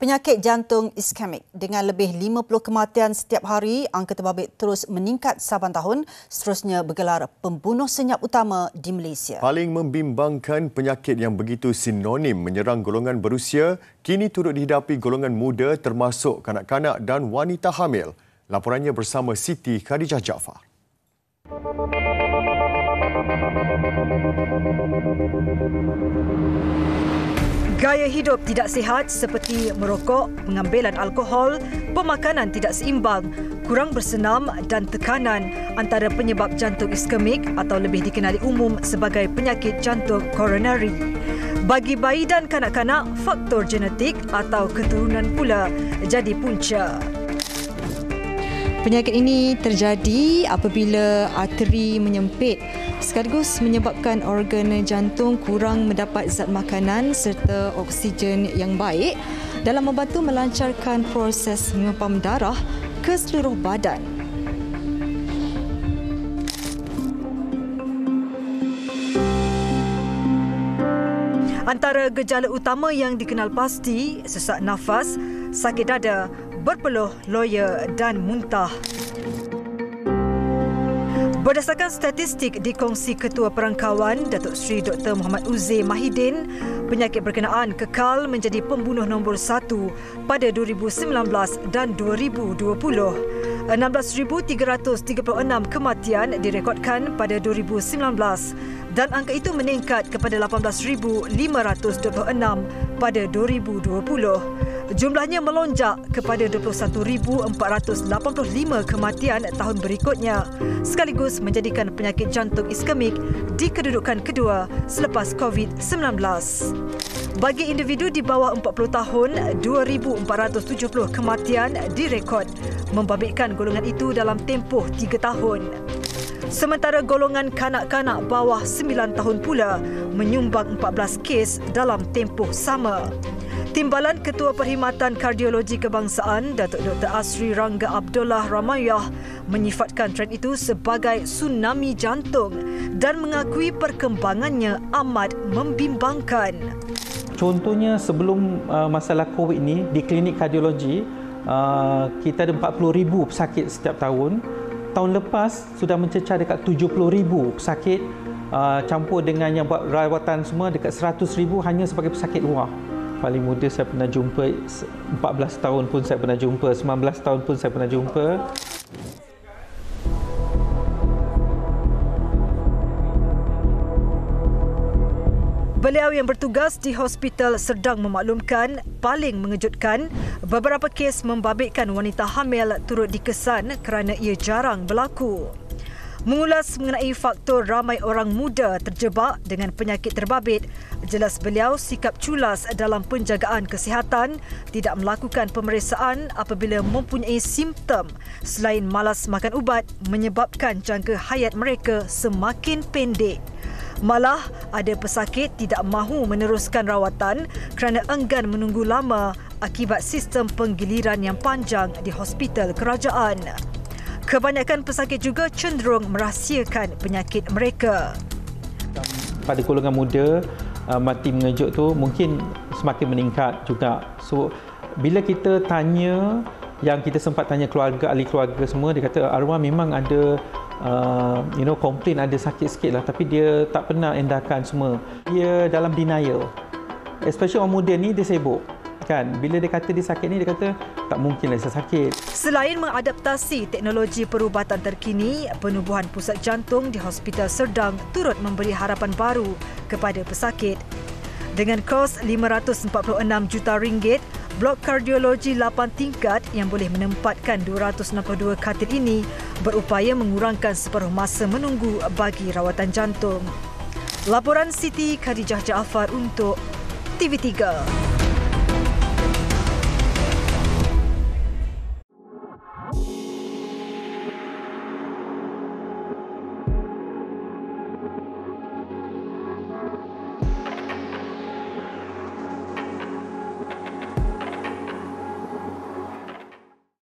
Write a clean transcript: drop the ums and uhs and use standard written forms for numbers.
Penyakit jantung iskemik dengan lebih 50 kematian setiap hari, angka terbabit terus meningkat saban tahun, seterusnya bergelar pembunuh senyap utama di Malaysia. Paling membimbangkan, penyakit yang begitu sinonim menyerang golongan berusia kini turut dihidapi golongan muda termasuk kanak-kanak dan wanita hamil. Laporannya bersama Siti Khadijah Jaafar. Gaya hidup tidak sihat seperti merokok, pengambilan alkohol, pemakanan tidak seimbang, kurang bersenam dan tekanan antara penyebab jantung iskemik atau lebih dikenali umum sebagai penyakit jantung koronari. Bagi bayi dan kanak-kanak, faktor genetik atau keturunan pula jadi punca. Penyakit ini terjadi apabila arteri menyempit sekaligus menyebabkan organ jantung kurang mendapat zat makanan serta oksigen yang baik dalam membantu melancarkan proses mengempam darah ke seluruh badan. Antara gejala utama yang dikenal pasti, sesak nafas, sakit dada, berpeluh, loya dan muntah. Berdasarkan statistik dikongsi Ketua Perangkawan Datuk Seri Dr. Muhammad Uzair Mahidin, penyakit berkenaan kekal menjadi pembunuh nombor 1 pada 2019 dan 2020. 16,336 kematian direkodkan pada 2019 dan angka itu meningkat kepada 18,526 pada 2020. Jumlahnya melonjak kepada 21,485 kematian tahun berikutnya, sekaligus menjadikan penyakit jantung iskemik di kedudukan kedua selepas COVID-19. Bagi individu di bawah 40 tahun, 2,470 kematian direkod, membabitkan golongan itu dalam tempoh 3 tahun. Sementara golongan kanak-kanak bawah 9 tahun pula menyumbang 14 kes dalam tempoh sama. Timbalan Ketua Perkhidmatan Kardiologi Kebangsaan, Datuk Dr. Asri Rangga Abdullah Ramayah, menyifatkan trend itu sebagai tsunami jantung dan mengakui perkembangannya amat membimbangkan. Contohnya sebelum masalah COVID ini, di klinik kardiologi, kita ada 40,000 pesakit setiap tahun. Tahun lepas sudah mencecah dekat 70,000 pesakit, campur dengan yang buat rawatan semua dekat 100,000 hanya sebagai pesakit luar. Paling muda saya pernah jumpa 14 tahun pun saya pernah jumpa, 19 tahun pun saya pernah jumpa. Beliau yang bertugas di Hospital Serdang memaklumkan, paling mengejutkan, beberapa kes membabitkan wanita hamil turut dikesan kerana ia jarang berlaku. Mengulas mengenai faktor ramai orang muda terjebak dengan penyakit terbabit, jelas beliau sikap culas dalam penjagaan kesihatan, tidak melakukan pemeriksaan apabila mempunyai simptom selain malas makan ubat menyebabkan jangka hayat mereka semakin pendek. Malah, ada pesakit tidak mahu meneruskan rawatan kerana enggan menunggu lama akibat sistem penggiliran yang panjang di hospital kerajaan. Kebanyakan pesakit juga cenderung merahsiakan penyakit mereka. Pada golongan muda, mati mengejut tu mungkin semakin meningkat juga. So, bila kita tanya, yang kita sempat tanya keluarga, ahli keluarga semua, dia kata arwah memang ada komplain ada sakit sikit lah, tapi dia tak pernah endahkan semua. Dia dalam denial. Especially orang muda ni, dia sibuk. Kan? Bila dia kata dia sakit ni, dia kata tak mungkinlah saya sakit. Selain mengadaptasi teknologi perubatan terkini, penubuhan pusat jantung di Hospital Serdang turut memberi harapan baru kepada pesakit. Dengan kos RM546 juta, blok kardiologi 8 tingkat yang boleh menempatkan 262 katil ini berupaya mengurangkan separuh masa menunggu bagi rawatan jantung. Laporan Siti Khadijah Jaafar untuk TV3.